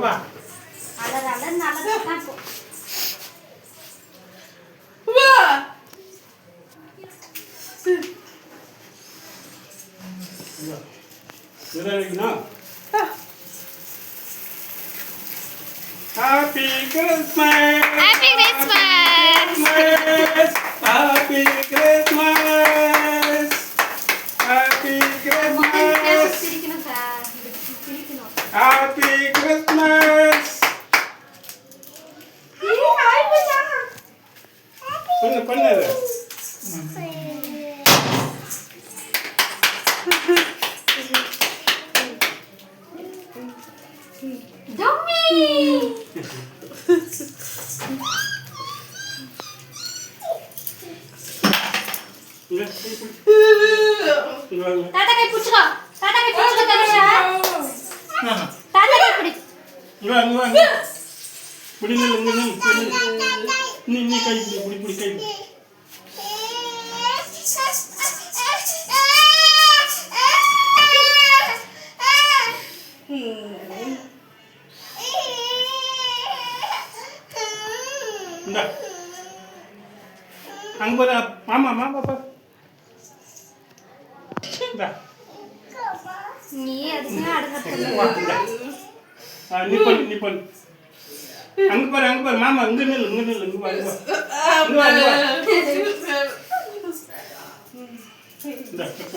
வா அலற நல்லதா பாப்போம் வா இதெல்லாம் Happy Christmas! Happy Christmas! Happy Christmas! Happy Christmas! Happy Christmas! பண்ணு Dummy! தாத்தா கை புடிச்சுக்கோ தனுஷா தாத்தா கை பிடி இங்க பிடி நீ கை பிடி கை இந்தா அங்க போற மாமா பாப்பா இந்தா நீ அதுக்கு அடுத்து நீ பண்ணு அங்க பாரு மாமா இங்க நில்லு இங்க வா இங்க வா